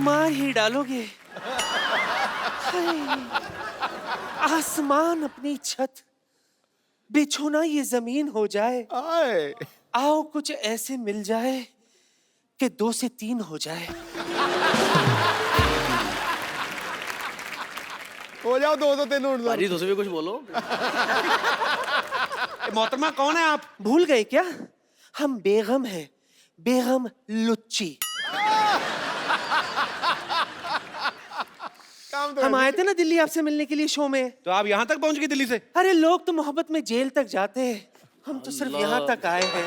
मार ही डालोगे। आसमान अपनी छत, बिछोना ये जमीन हो जाए। आए। आओ कुछ ऐसे मिल जाए कि 2 से 3 हो जाए। हो जाओ 2 3 उड़ दो। भाजी तुझे भी कुछ बोलो। मोहतरमा कौन है आप? भूल गए क्या? हम बेगम हैं, बेगम लुच्ची। काम तो हम आए थे ना दिल्ली आपसे मिलने के लिए शो में। तो आप यहाँ तक पहुँच गई दिल्ली से? अरे लोग तो मोहब्बत में जेल तक जाते हैं, हम तो सिर्फ यहाँ तक आए हैं।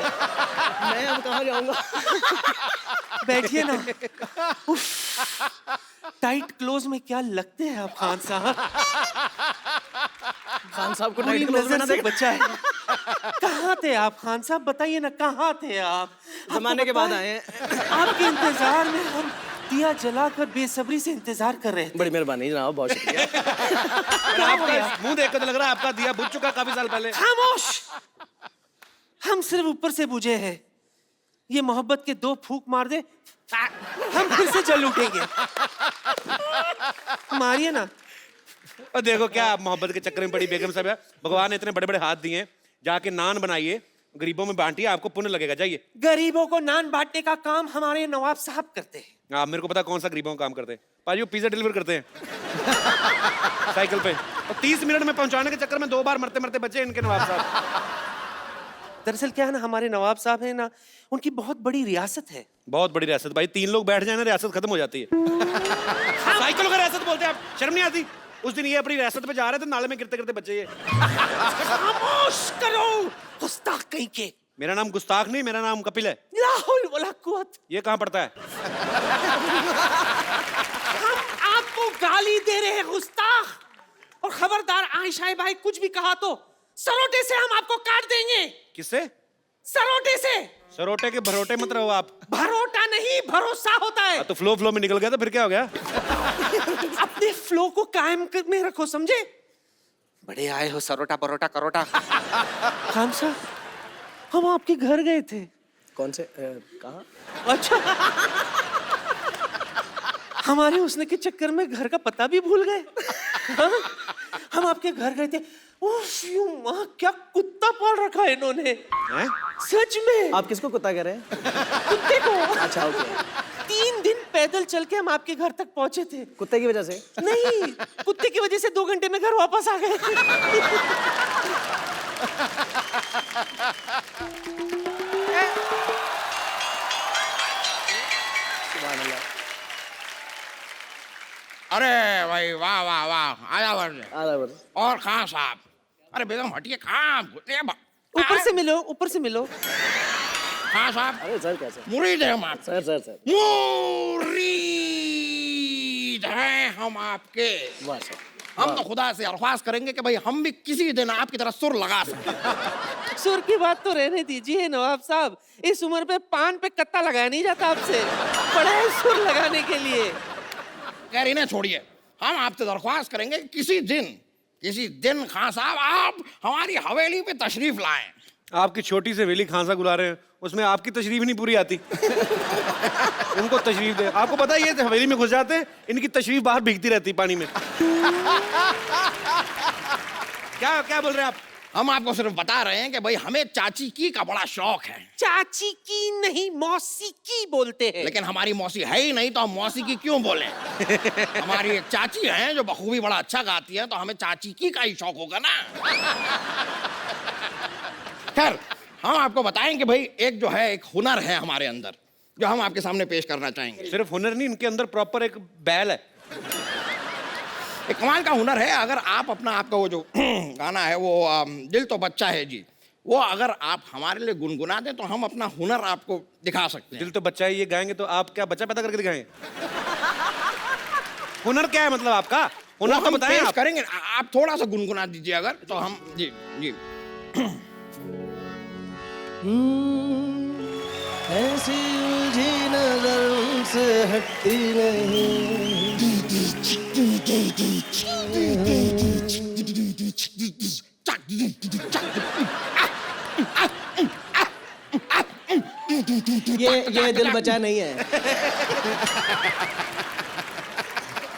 मैं अब कहाँ जाऊंगा? बैठिए ना। उफ, टाइट क्लोज में क्या लगते हैं आप खान साहब। खान साहब को पूरी टाइट क्लोज में नजर ना से देख। बचा है। कहाँ थे आप खान साहब, बताइए ना कहाँ थे आप? जमाने के बाद आपको आए हैं। पता है, आपके इंतजार में हम दिया जलाकर बेसब्री से इंतजार कर रहे थे। बड़ी मेहरबानी जनाब, बहुत शुक्रिया। आपका मुंह देख कर तो लग रहा है आपका दिया बुझ चुका काफी साल पहले। खामोश। हम सिर्फ ऊपर से बुझे हैं। ये मोहब्बत के 2 फूंक मार दे, हम फिर से जल उठेंगे। मारिए ना। और देखो क्या आप मोहब्बत के चक्कर में पड़ी बेगम साहब। भगवान ने इतने बड़े बड़े हाथ दिए हैं, जाके नान बनाइए, गरीबों में बांटिए, आपको पुण्य लगेगा। जाइए। गरीबों को नान बांटने का काम हमारे नवाब साहब करते हैं। आप मेरे को पता कौन सा गरीबों का काम करते हैं। पाजी वो पिज्जा डिलीवर करते हैं साइकिल पे, और 30 मिनट में पहुंचाने के चक्कर में 2 बार मरते मरते बचे इनके नवाब साहब। दरअसल क्या है ना, हमारे नवाब साहब है ना, उनकी बहुत बड़ी रियासत है। बहुत बड़ी रियासत भाई, 3 लोग बैठ जाए ना रियासत खत्म हो जाती है। साइकिलों का रियासत बोलते हैं आप, शर्म नहीं आती? उस दिन ये अपनी रियासत पे जा रहे थे, नाले में गिरते गिरते बचे ये। खामोश करो, गुस्ताख कहीं के। मेरा नाम गुस्ताख नहीं, मेरा नाम कपिल है। ला हौल वला कुव्वत। ये कहाँ पड़ता है? हम आपको गाली दे रहे हैं गुस्ताख, और खबरदार आयशा भाई कुछ भी कहा तो सरोटे से हम आपको काट देंगे। किससे? सरोटे से। सरोटे के भरोटे मत रहो आप। भरोटा नहीं, भरोसा होता है। तो फ्लो में निकल गया तो फिर क्या हो गया? अपने फ्लो को कायम में रखो, समझे? बड़े आए हो सरोटा परोटा करोटा। खान साहब, हम आपके घर गए थे। कौन से कहाँ? अच्छा। हमारे उसने के चक्कर में घर का पता भी भूल गए। हाँ? हम आपके घर गए थे। उफ, यूं माँ, क्या कुत्ता पाल रखा है इन्होंने। हैं? सच में। आप किसको कुत्ता कह रहे हैं? कुत्ते को। अच्छा ओके। 3 दिन पैदल चल के हम आपके घर तक पहुंचे थे। कुत्ते की वजह से? नहीं, कुत्ते की वजह से 2 घंटे में घर वापस आ गए। अरे भाई वाह वाह वाह, आया वर्ष। और कहाँ साहब? अरे बेगम हटिए, कहाँ घुसे? ऊपर से मिलो, ऊपर से मिलो। कहाँ साहब? अरे सर कैसे? मुरीद है हम आप। सर मुरीद हैं हम आपके। वाह सर। हम तो खुदा से अरख्वास्त करेंगे कि भाई हम भी किसी दिन आपकी तरह सुर लगा सकें। सुर की बात तो रहने दीजिए नवाब साहब, इस उम्र पे पान पे कत्ता लगाया नहीं जाता आपसे। बड़ा है सुर लगाने के लिए। खैर इन्हें छोड़िए, हम आपसे दरख्वास्त करेंगे कि किसी दिन खान साहब आप हमारी हवेली पे तशरीफ लाएं। आपकी छोटी से वेली खांसा गुला रहे हैं, उसमें आपकी तशरीफ नहीं पूरी आती। उनको तशरीफ दे। आपको पता ही है हवेली में घुस जाते हैं, इनकी तशरीफ बाहर भीगती रहती पानी में। क्या क्या बोल रहे हैं आप? हम आपको सिर्फ बता रहे हैं कि भाई हमें चाची की का बड़ा शौक है। चाची की नहीं, मौसी की बोलते हैं। लेकिन हमारी मौसी है ही नहीं तो हम मौसी की क्यों बोले? हमारी एक चाची है जो बखूबी बड़ा अच्छा गाती है, तो हमें चाची की का ही शौक होगा ना। खैर हम आपको बताएं कि भाई एक जो है एक हुनर है हमारे अंदर, जो हम आपके सामने पेश करना चाहेंगे। सिर्फ हुनर नहीं, इनके अंदर प्रॉपर एक बैल है। एक कमाल का हुनर है। अगर आप अपना आपका वो जो गाना है वो दिल तो बच्चा है जी, वो अगर आप हमारे लिए गुनगुना दें तो हम अपना हुनर आपको दिखा सकते हैं। दिल तो बच्चा है, ये गाएंगे तो आप क्या बच्चा पैदा करके दिखाएंगे? हुनर क्या है मतलब आपका? हुनर तो हम बताएं पेश आप। करेंगे। आप थोड़ा सा गुनगुना दीजिए अगर, तो हम जी जी। ऐसी उलझी नजर से हटती नहीं। ये दिल बचा नहीं है।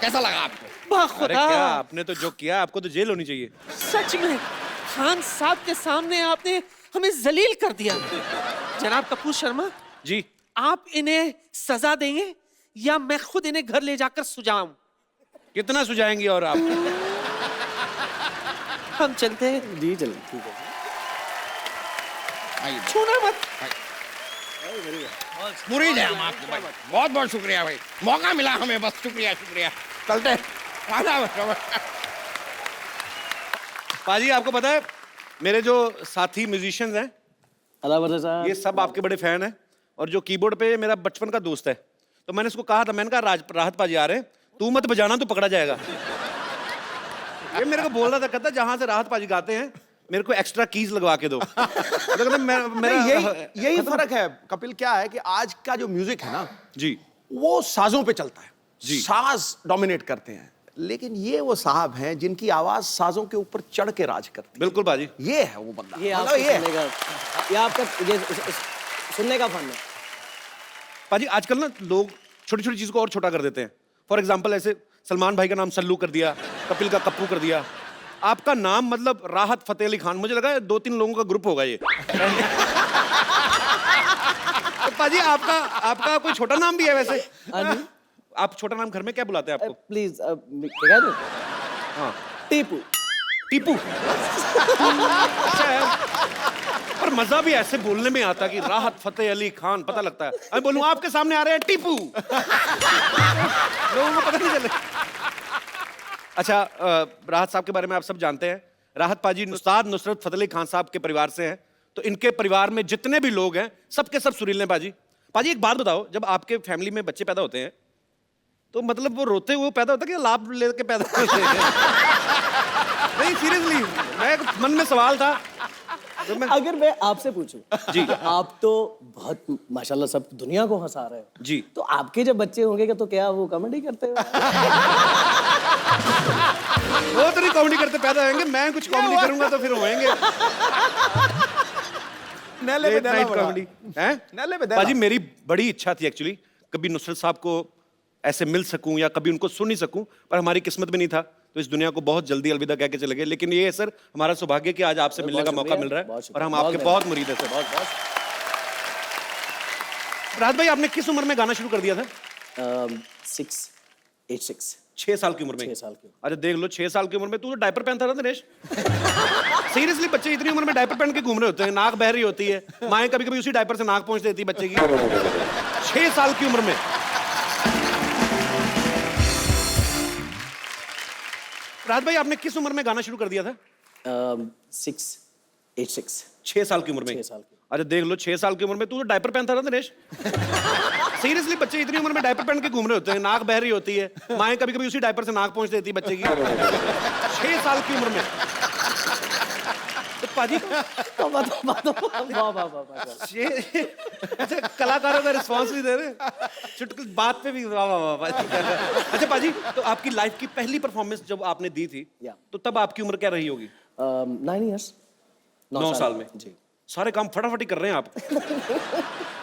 कैसा लगा आपको? अरे खुदा, क्या आपने तो जो किया, आपको तो जेल होनी चाहिए। सच में खान साहब के सामने आपने हमें जलील कर दिया। जनाब कपूर शर्मा, जी आप इन्हें सजा देंगे या मैं खुद इन्हें घर ले जाकर सुझाऊं? कितना सुझाएंगी और आप? हम चलते हैं, जी चलिए ठीक है। आइए, छूना मत। मुरीद है हम आपके भाई, बहुत बहुत शुक्रिया भाई, मौका मिला हमें, बस शुक्रिया शुक्रिया। चलते हैं। पाजी आपको पता है मेरे जो साथी म्यूजिशियंस हैं अल्लाह वर्षा साहब, ये सब आपके बड़े फैन हैं, और जो कीबोर्ड पे मेरा बचपन का दोस्त है, तो मैंने उसको कहा था, मैंने कहा राहत पाजी आ रहे हैं, तू मत बजाना, तू पकड़ा जाएगा। ये मेरे को बोल रहा था, कहता जहां से राहत पाजी गाते हैं मेरे को एक्स्ट्रा कीज लगवा के दो। तो कहता मेरा यही फर्क है कपिल, क्या है कि आज का जो म्यूजिक है ना, जी वो साजों पे चलता है, जी। साज डोमिनेट करते हैं, लेकिन ये वो साहब हैं जिनकी आवाज साजों के ऊपर चढ़ के राज करती है। बिल्कुल पाजी। ये है वो बंदा, ये मतलब आपको ये है। सुनने का, ये आपका ये सुनने का फन है। पाजी आजकल ना लोग छोटी छोटी चीज को और छोटा कर देते हैं। फॉर एग्जाम्पल ऐसे सलमान भाई का नाम सल्लू कर दिया, कपिल का कप्पू कर दिया, आपका नाम मतलब राहत फतेह अली खान, मुझे लगा 2-3 लोगों का ग्रुप होगा ये। तो पाजी आपका कोई छोटा नाम भी है वैसे? हाँ जी, आप छोटा नाम घर में क्या बुलाते हैं आपको? प्लीज क्या दो? हाँ टीपू। टीपू। अच्छा है, पर मजा भी ऐसे बोलने में आता कि राहत फतेह अली खान, पता लगता है। मैं बोलूं आपके सामने आ रहे हैं टीपू, लोगों को पता नहीं चले। अच्छा राहत साहब के बारे में आप सब जानते हैं, राहत पाजी उस्ताद नुसरत फतेह अली खान साहब के परिवार से हैं, तो इनके परिवार में जितने भी लोग हैं सबके सब सुरीले हैं। पाजी पाजी एक बात बताओ, जब आपके फैमिली में बच्चे पैदा होते हैं तो मतलब वो रोते हुए पैदा होता है कि लाभ लेके पैदा होते हैं? नहीं सीरियसली, मैं मन में सवाल था तो मैं... अगर मैं आपसे पूछूं जी। आप तो बहुत माशाल्लाह सब दुनिया को हंसा रहे हो जी। तो आपके जब बच्चे होंगे तो क्या वो कॉमेडी करते हो? वो तो नहीं कॉमेडी करते पैदा होंगे, मैं कुछ कॉमेडी करूंगा तो फिर होएंगे। नैले पे लेट नैला नाइट बड़ा। कॉमेडी हैं? नैले पे नैला। पाजी मेरी बड़ी इच्छा थी एक्चुअली कभी नुसरत साहब को ऐसे मिल सकूं या कभी उनको सुन ही सकूं, पर हमारी किस्मत में नहीं था, तो इस दुनिया को बहुत जल्दी अलविदा कह के चले गए। लेकिन ये है सर हमारा सौभाग्य कि आज आपसे मिलने का मौका मिल रहा है, और हम आपके बहुत मुरीद हैं सर। राहत भाई आपने किस उम्र में गाना शुरू कर दिया था? 6 6 साल की उम्र में? 6 साल की। अरे देख लो, 6 साल की उम्र में तू तो डायपर पहनता था नरेश। सीरियसली बच्चे इतनी उम्र में डायपर पहन के घूम रहे होते हैं, नाक बह रही होती है, माएं कभी कभी उसी डायपर से नाक पहुंच देती है बच्चे की। 6 साल की उम्र में। राहत भाई आपने किस उम्र में गाना शुरू कर दिया था? 6 6 साल की उम्र में? 6 साल की। अरे देख लो, 6 साल की उम्र में तू तो डायपर पहनता था नरेश। सीरियसली बच्चे इतनी उम्र में डायपर पहन के घूम रहे होते हैं, नाक बह रही होती है, माएं कभी कभी उसी डायपर से नाक पहुंच देती है बच्चे की। 6 साल की उम्र में। तो पाजी अच्छा कलाकारों का रिस्पॉन्स भी दे रहे हैं, चुटकुल बात पे भी वाह वाह वाह। अच्छा पाजी, तो आपकी लाइफ की पहली परफॉर्मेंस जब आपने दी थी तो तब आपकी उम्र क्या रही होगी? 9 years। 9 साल में? जी। सारे काम फटाफटी कर रहे हैं आप।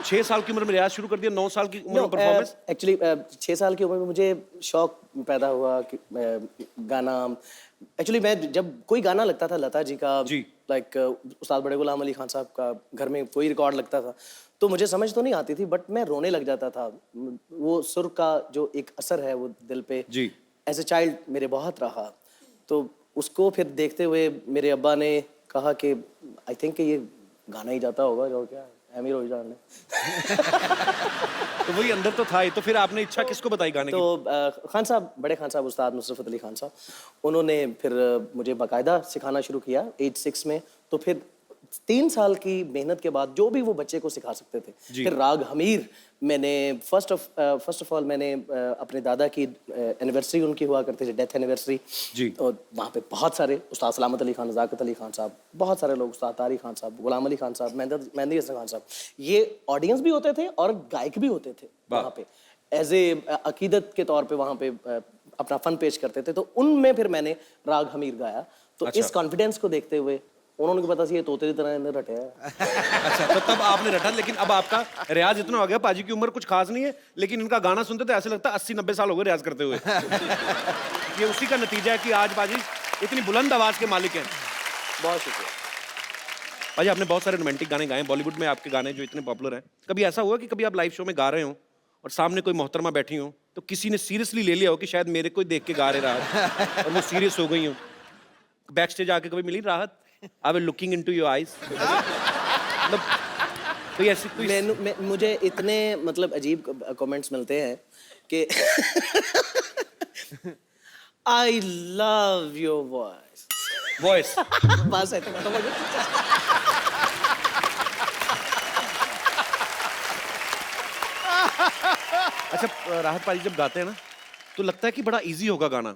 6 साल की उम्र में रियाज शुरू कर दिया, 9 साल की उम्र में परफॉर्मेंस? एक्चुअली 6 साल की उम्र में मुझे शौक पैदा हुआ कि गाना, एक्चुअली मैं जब कोई गाना लगता था लता जी का, जी। लाइक उस्ताद बड़े गुलाम अली खान साहब का, घर में कोई रिकॉर्ड लगता था तो मुझे समझ तो नहीं आती थी, बट मैं रोने लग जाता था। वो सुर का जो एक असर है वो दिल पे, जी। एज ए चाइल्ड मेरे बहुत रहा। तो उसको फिर देखते हुए मेरे अब्बा ने कहा कि आई थिंक ये गाना ही जाता होगा, जो क्या अमीर हो जाने। तो वही अंदर तो था ही, तो फिर आपने इच्छा किसको बताई गाने की? तो खान साहब, बड़े खान साहब, उस्ताद नुसरत अली खान साहब, उन्होंने फिर मुझे बाकायदा सिखाना शुरू किया एज 6 में। तो फिर 3 साल की मेहनत के बाद जो भी वो बच्चे को सिखा सकते थे, फिर राग हमीर मैंने फर्स्ट ऑफ ऑल मैंने अपने दादा की एनिवर्सरी उनकी हुआ करती थी, डेथ एनिवर्सरी जी। और वहाँ पे बहुत सारे उस्ताद सलामत अली खान, नज़ाकत अली खान साहब, बहुत सारे लोग, उस्ताद तारी खान साहब, गुलाम अली खान साहब, मेहंदी हसन खान साहब, ये ऑडियंस भी होते थे और गायक भी होते थे वहाँ पे, एज ए अकीदत के तौर पे वहाँ पे अपना फन पेश करते थे। तो उनमें फिर मैंने राग हमीर गाया। तो इस कॉन्फिडेंस को देखते हुए उन्होंने पता सी ये तोते की तरह इन्हें रटे है। अच्छा, तो तब आपने रटा, लेकिन अब आपका रियाज इतना हो गया, पाजी की उम्र कुछ खास नहीं है, लेकिन इनका गाना सुनते तो ऐसे लगता है 80-90 साल हो गए रियाज करते हुए। ये उसी का नतीजा है कि आज पाजी इतनी बुलंद आवाज के मालिक हैं। बहुत शुक्रिया। पाजी आपने बहुत सारे रोमांटिक गाने गाए बॉलीवुड में, आपके गाने जो इतने पॉपुलर हैं। कभी ऐसा हुआ कि कभी आप लाइव शो में गा रहे हो और सामने कोई मोहतरमा बैठी हो तो किसी ने सीरियसली ले लिया हो कि शायद मेरे को देख के गा रहे राहत और वो सीरियस हो गई हो? बैक स्टेज आके कभी मिली राहत? I will looking into your eyes, मतलब कोई ऐसी कोई मुझे इतने मतलब अजीब कमेंट्स मिलते हैं कि I love your voice. Voice बस है तो अच्छा, राहत पाजी जब गाते हैं ना तो लगता है कि बड़ा इजी होगा गाना,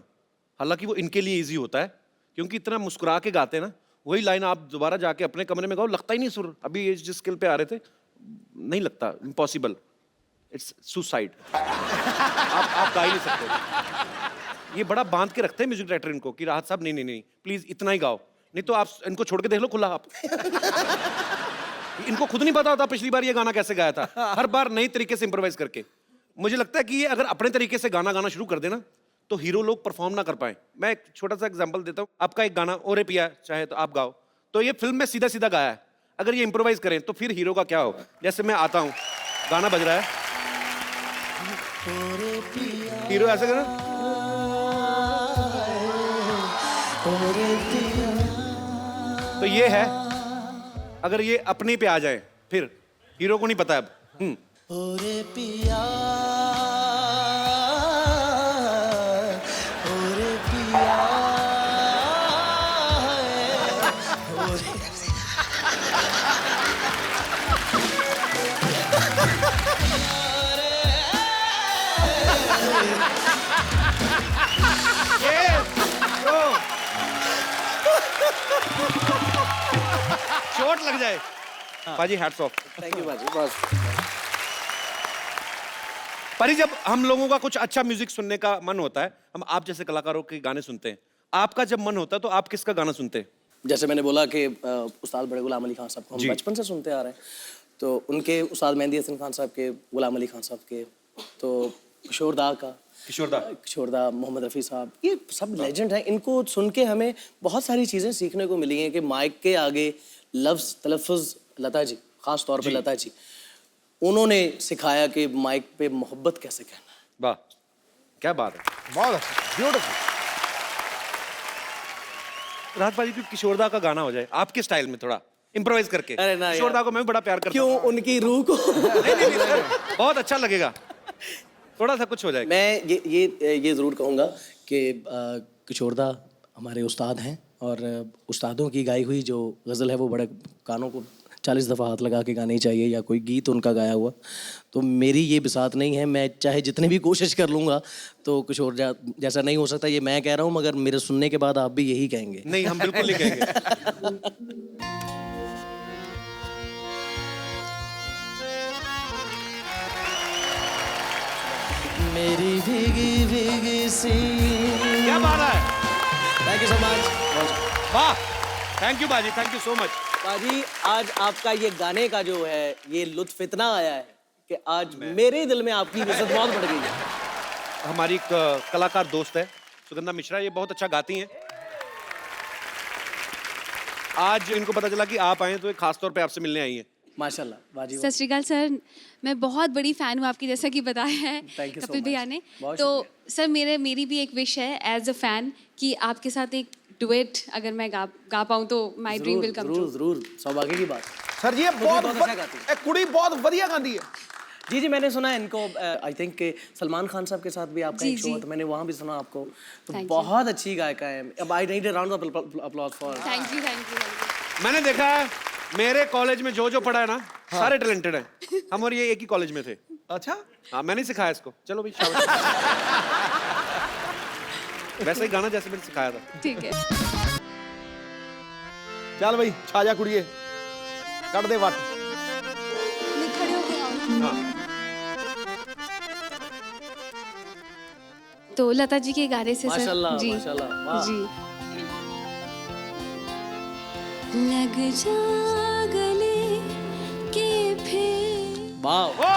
हालांकि वो इनके लिए इजी होता है क्योंकि इतना मुस्कुरा के गाते हैं ना। वही लाइन आप दोबारा जाके अपने कमरे में गाओ, लगता ही नहीं सुर। अभी ये जिस स्किल पे आ रहे थे नहीं लगता, इम्पॉसिबल, इट्स सुसाइड। आप गा ही नहीं सकते। ये बड़ा बांध के रखते हैं म्यूजिक डायरेक्टर इनको कि राहत साहब नहीं प्लीज इतना ही गाओ, नहीं तो आप इनको छोड़ के देख लो खुला। आप इनको खुद नहीं पता होता पिछली बार ये गाना कैसे गाया था, हर बार नई तरीके से इंप्रोवाइज करके। मुझे लगता है कि ये अगर अपने तरीके से गाना गाना शुरू कर देना तो हीरो लोग परफॉर्म ना कर पाए। मैं एक छोटा सा एग्जांपल देता हूँ। आपका एक गाना ओरे पिया चाहे तो आप गाओ, तो ये फिल्म में सीधा सीधा गाया है, अगर ये इंप्रोवाइज करें तो फिर हीरो का क्या हो? जैसे मैं आता हूँ, गाना बज रहा है, हीरो ऐसे करें, तो ये है, अगर ये अपने पे आ जाए फिर हीरो को नहीं पता अब। ओरे पिया, ओरे पिया, चोट लग जाए। पाजी हैट्स ऑफ। थैंक यू बाजी, बस। परी, जब हम लोगों का कुछ अच्छा म्यूजिक सुनने का मन होता है, हम आप जैसे कलाकारों के गाने सुनते हैं, आपका जब मन होता है तो आप किसका गाना सुनते हैं? जैसे मैंने बोला कि उस्ताद बड़े गुलाम अली खान साहब को हम बचपन से सुनते आ रहे हैं, तो उनके उस्ताद मेहंदी हसन खान साहब के, गुलाम अली खान साहब के, तो किशोरदा का, किशोरदा, मोहम्मद रफ़ी साहब, ये सब लेजेंड हैं। इनको सुन के हमें बहुत सारी चीज़ें सीखने को मिली हैं कि माइक के आगे लफ्ज़ तलफ़ुज़, लता जी ख़ास तौर पे लता जी, उन्होंने सिखाया कि माइक पे मोहब्बत कैसे कहना है। वाह, क्या बात है, बहुत अच्छा, ब्यूटीफुल। राहत पाजी, किशोरदा का गाना हो जाए आपके स्टाइल में थोड़ा इम्प्रोवाइज करके। अरे ना किशोरदा को मैं भी बड़ा प्यार करता क्यों, उनकी रूह को नहीं, बहुत अच्छा लगेगा, थोड़ा सा कुछ हो जाएगा। मैं ये ज़रूर कहूँगा कि किशोरदा हमारे उस्ताद हैं और उस्तादों की गाई हुई जो गज़ल है वो बड़े कानों को 40 दफ़ा हाथ लगा के गानी चाहिए, या कोई गीत उनका गाया हुआ। तो मेरी ये बिसात नहीं है, मैं चाहे जितनी भी कोशिश कर लूँगा तो किशोरदा जैसा नहीं हो सकता, ये मैं कह रहा हूँ, मगर मेरे सुनने के बाद आप भी यही कहेंगे। नहीं, हम बिल्कुल नहीं कहेंगे। मेरी भीगी भीगी सी। क्या बात है, थैंक यू सो मच। वाह, थैंक यू बाजी, थैंक यू सो मच। बाजी, आज आपका ये गाने का जो है ये लुत्फ इतना आया है कि आज मेरे दिल में आपकी इज्जत बहुत बढ़ गई है। हमारी एक कलाकार दोस्त है सुगंधा मिश्रा, ये बहुत अच्छा गाती हैं। आज इनको पता चला कि आप आए तो एक खास तौर पे आपसे मिलने आई हैं। माशाल्लाह बाजी। सत श्री अकाल सर, मैं बहुत बड़ी फ़ैन हूँ आपकी, जैसा कि बताया है Thank you so कपिल भैया much. ने। बहुत तो सर मेरी भी एक विश है एज अ फ़ैन कि आपके साथ एक डुएट अगर मैं गा पाऊँ तो my dream will come true. जरूर, सौभाग्य की बात। सर जी, बहुत अच्छा गाती है। एक कुड़ी बहुत बढ़िया गाती है। जी मैंने सुना है इनको, आई थिंक के सलमान खान साहब के साथ भी आपका जी, एक शो है, जी। तो मैंने वहाँ भी सुना आपको। तो Thank you. बहुत अच्छी गायिका है। अब I need a round of applause for. Thank you. मैंने देखा है मेरे कॉलेज में जो पढ़ा है ना, सारे टैलेंटेड हैं। हम और ये एक ही कॉलेज में थे। अच्छा, हाँ, मैंने सिखाया इसको। चलो भाई, शाबाश। वैसा ही गाना जैसे मैंने सिखाया था। ठीक है। चल भाई, छाजा कुड़िए, कट दे वाट। मैं खड़े होके गाऊँ? हाँ। तो लता जी के गाने से सर। माशाल्लाह, जी माशाल्लाह, वाह। जी। लग जा गले के फिर। वाह, वाह।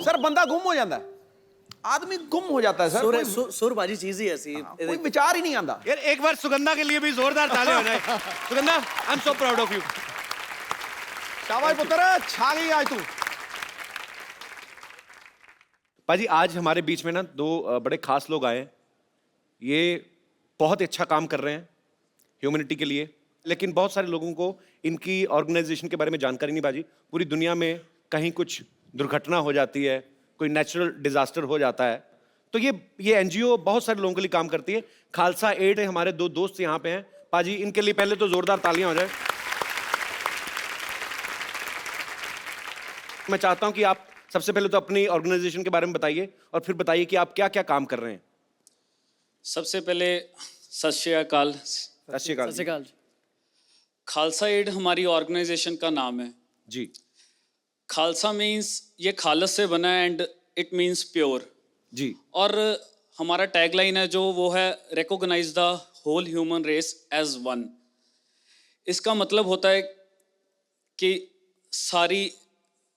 सर बंदा गुम हो जाता है, आदमी गुम हो जाता है सर, सुर बाजी चीज ही ऐसी। कोई विचार ही नहीं आता। यार एक बार सुगंधा के लिए भी जोरदार ताली हो जाए। Sugandha, I am so proud of you. शाबाश पुत्र, छा गई आज तू। पाजी आज हमारे बीच में ना दो बड़े खास लोग आए हैं। ये बहुत ही अच्छा काम कर रहे हैं ह्यूमैनिटी के लिए, लेकिन बहुत सारे लोगों को इनकी ऑर्गेनाइजेशन के बारे में जानकारी नहीं बाजी। पूरी दुनिया में कहीं कुछ दुर्घटना हो जाती है, कोई नेचुरल डिजास्टर हो जाता है, तो ये एनजीओ बहुत सारे लोगों के लिए काम करती है। खालसा एड है, हमारे दो दोस्त यहाँ पे हैं पाजी, इनके लिए पहले तो जोरदार तालियां हो जाए। मैं चाहता हूं कि आप सबसे पहले तो अपनी ऑर्गेनाइजेशन के बारे में बताइए और फिर बताइए कि आप क्या क्या काम कर रहे हैं। सबसे पहले सत श्री अकाल। सत श्री अकाल। सत श्री अकाल। खालसा एड हमारी ऑर्गेनाइजेशन का नाम है जी। खालसा मीन्स ये खालस से बना है एंड इट मीन्स प्योर जी। और हमारा टैगलाइन है जो वो है recognise the whole human race as one. इसका मतलब होता है कि सारी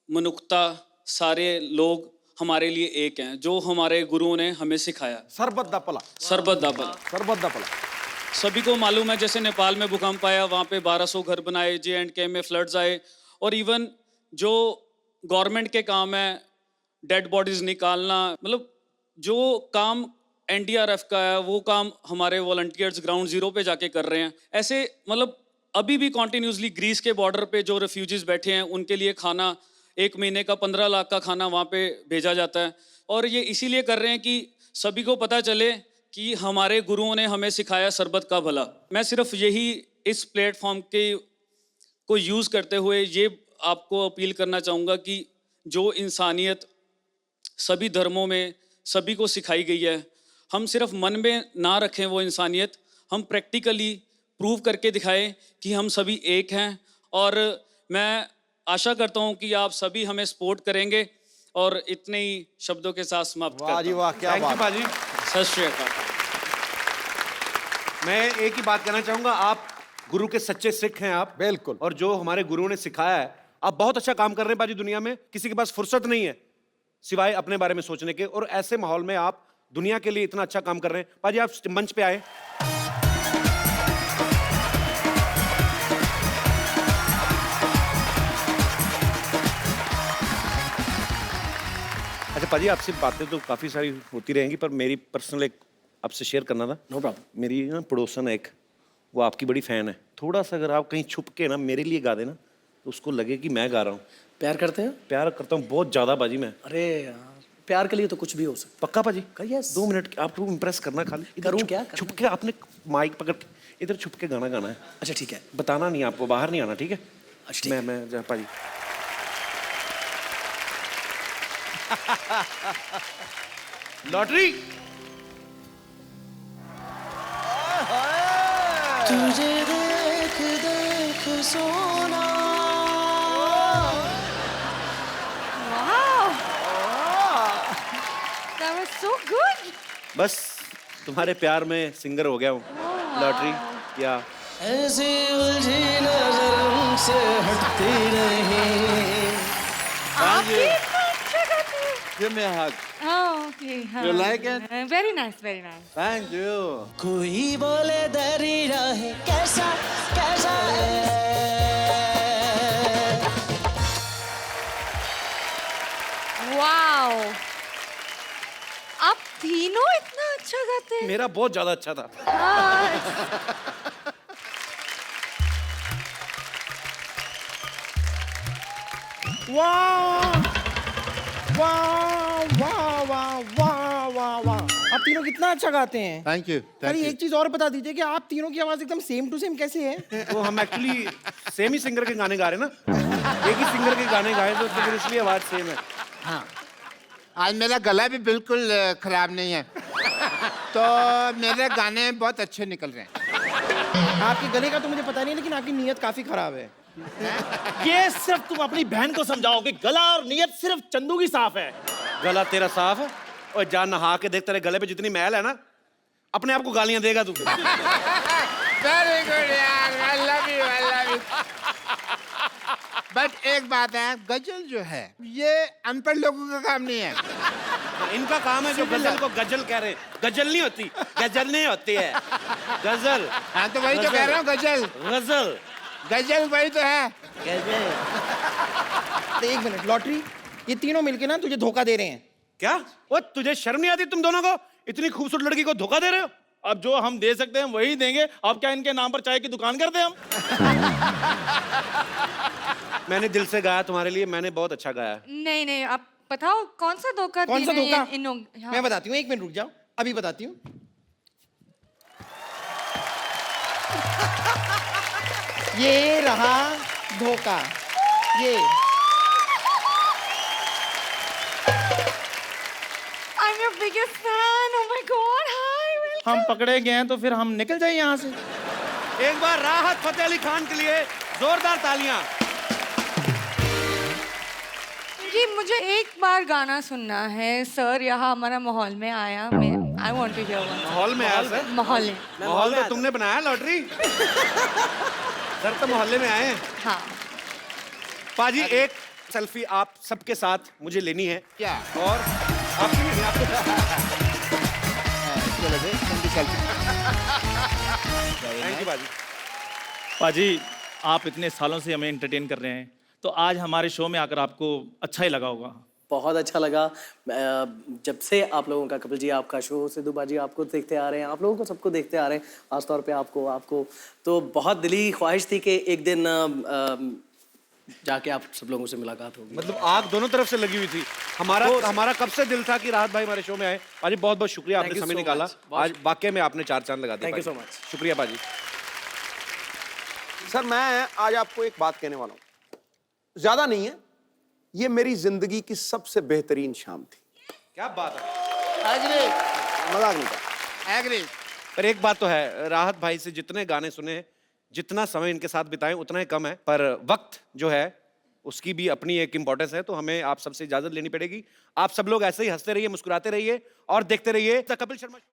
मनुष्यता, सारे लोग हमारे लिए एक हैं, जो हमारे गुरुओं ने हमें सिखाया। सरबत दा पला, सरबत दाबल। सरबत दा पला। सभी को मालूम है, जैसे नेपाल में भूकंप आया, वहाँ पे 1200 घर बनाए, JNK में फ्लड्स आए, और इवन जो गवर्नमेंट के काम है डेड बॉडीज निकालना, मतलब जो काम NDRF का है वो काम हमारे वॉलंटियर्स ग्राउंड जीरो पे जाके कर रहे हैं। ऐसे मतलब अभी भी कॉन्टिन्यूसली ग्रीस के बॉर्डर पे जो रेफ्यूजीज बैठे हैं उनके लिए खाना 1 महीने का 15 लाख का खाना वहाँ पे भेजा जाता है। और ये इसीलिए कर रहे हैं कि सभी को पता चले कि हमारे गुरुओं ने हमें सिखाया सरबत का भला। मैं सिर्फ यही इस प्लेटफॉर्म के को यूज़ करते हुए ये आपको अपील करना चाहूँगा कि जो इंसानियत सभी धर्मों में सभी को सिखाई गई है, हम सिर्फ मन में ना रखें वो इंसानियत, हम प्रैक्टिकली प्रूव करके दिखाएं कि हम सभी एक हैं। और मैं आशा करता हूं कि आप सभी हमें सपोर्ट करेंगे और इतने ही शब्दों के साथ समाप्त वाह जी करता वाह, क्या थैंक यू बात। पाजी। सत श्री अकाल। मैं एक ही बात कहना चाहूंगा, आप गुरु के सच्चे सिख हैं आप। बिल्कुल। और जो हमारे गुरुओं ने सिखाया है, आप बहुत अच्छा काम कर रहे हैं पाजी। दुनिया में किसी के पास फुर्सत नहीं है सिवाय अपने बारे में सोचने के, और ऐसे माहौल में आप दुनिया के लिए इतना अच्छा काम कर रहे हैं। पाजी आप मंच पे आए। अच्छा पाजी, आपसे बातें तो काफी सारी होती रहेंगी, पर मेरी पर्सनल एक आपसे शेयर करना था। No problem. मेरी ना पड़ोसन है एक, वो आपकी बड़ी फैन है। थोड़ा सा अगर आप कहीं छुप के ना मेरे लिए गा देना तो उसको लगे कि मैं गा रहा हूँ। प्यार करते हैं? प्यार करता हूँ बहुत ज्यादा बाजी मैं। अरे यार, प्यार के लिए तो कुछ भी हो सकता पक्का पाजी? यस। 2 मिनट आपको इम्प्रेस करना खाली। इधर करूँ छुप- क्या? छुप के आपने माइक पकड़ के इधर छुप के गाना गाना है। अच्छा ठीक है। बताना नहीं आपको, बाहर नहीं आना, ठीक है? अच्छा ठीक है। मैं पाजी। लॉटरी। तुझे देख देख सोना। Wow! That was so good. बस तुम्हारे प्यार में सिंगर हो गया हूँ। लॉटरी या ऐसी उलझी नजर से हटती नहीं। आप भी इतना अच्छा गाते हैं। Give me a hug. Oh, okay. You like it? Very nice, very nice. Thank you. कोई बोले दरिया है कैसा कैसा है। Wow! आप तीनों इतना अच्छा गाते हैं। मेरा बहुत ज्यादा अच्छा था। हाँ, वाह वाह वाह वाह वाह वाह वाह, आप तीनों कितना अच्छा गाते हैं। थैंक यू अरे एक चीज और बता दीजिए कि आप तीनों की आवाज एकदम सेम टू सेम कैसे है। तो हम एक्चुअली सेम ही सिंगर के गाने गा रहे हैं ना, एक ही सिंगर के गाने गाए तो फिर इसलिए आवाज सेम है। हाँ, आज मेरा गला भी बिल्कुल खराब नहीं है तो मेरे गाने बहुत अच्छे निकल रहे हैं। आपके गले का तो मुझे पता नहीं, लेकिन आपकी नीयत काफी खराब है। ये सिर्फ तुम अपनी बहन को समझाओ कि गला और नीयत सिर्फ चंदू की साफ है। गला तेरा साफ है और जा नहा के देख, तेरे गले पे जितनी मैल है ना, अपने आप को गालियां देगा तू। वेरी गुड यार, I love you, I love you. But एक बात है, गजल जो है ये अनपढ़ लोगों का काम नहीं है। इनका काम है जो गजल को गजल कह रहे हैं। गजल नहीं होती, गजल नहीं होती है, गजल। हाँ तो वही तो कह रहा हूँ, गजल गजल गजल वही तो है। तो एक मिनट, लॉटरी, ये तीनों मिलके ना तुझे धोखा दे रहे हैं। क्या? वो तुझे शर्म नहीं आती तुम दोनों को? इतनी खूबसूरत लड़की को धोखा दे रहे हो? अब जो हम दे सकते हैं वही देंगे। अब क्या इनके नाम पर चाय की दुकान कर दें हम? मैंने दिल से गाया तुम्हारे लिए, मैंने बहुत अच्छा गाया। नहीं नहीं, आप बताओ कौन सा धोखा कौन सा दे रहे धोखा? हैं हाँ। मैं बताती हूँ, एक मिनट रुक जाओ, अभी बताती हूँ। ये रहा धोखा, ये। I'm your biggest fan. Oh my God. Hi. हम पकड़े गए हैं तो फिर हम निकल जाए यहाँ से। एक बार राहत फतेह अली खान के लिए जोरदार तालियां। जी मुझे एक बार गाना सुनना है सर, यहाँ हमारा माहौल में आया। मैं I want to hear one. माहौल में आया सर? माहौल में। माहौल तो तुमने बनाया लॉटरी। सर तो मोहल्ले में आए हैं। हाँ। पाजी एक सेल्फी आप सबके साथ मुझे लेनी है। क्या? और आपकी नहीं, आपको चलो भाई, जल्दी सेल्फी। थैंक यू पाजी। पाजी, आप इतने सालों से हमें एंटरटेन कर रहे हैं, तो आज हमारे शो में आकर आपको अच्छा ही लगा होगा। बहुत अच्छा लगा। जब से आप लोगों का, कपिल जी आपका शो, सिद्धू बाजी आपको देखते आ रहे हैं, आप लोगों को सबको देखते आ रहे हैं, खासतौर पे आपको तो बहुत दिली ख्वाहिश थी कि एक दिन जाके आप सब लोगों से मुलाकात होगी। मतलब आग दोनों तरफ से लगी हुई थी। हमारा कब से दिल था कि राहत भाई हमारे शो में आए। पाजी बहुत बहुत शुक्रिया, आपने समय निकाला। आज वाकई में आपने 4 चांद लगा दिए। Thank you so much. शुक्रिया पाजी। सर मैं आज आपको एक बात कहने वाला हूं, ज्यादा नहीं है, ये मेरी जिंदगी की सबसे बेहतरीन शाम थी। क्या बात है? एग्री, मजाक नहीं कर। एग्री। पर एक बात तो है, राहत भाई से जितने गाने सुने, जितना समय इनके साथ बिताएं उतना ही कम है। पर वक्त जो है उसकी भी अपनी एक इंपॉर्टेंस है, तो हमें आप सबसे इजाजत लेनी पड़ेगी। आप सब लोग ऐसे ही हंसते रहिए, मुस्कुराते रहिए और देखते रहिए द कपिल शर्मा।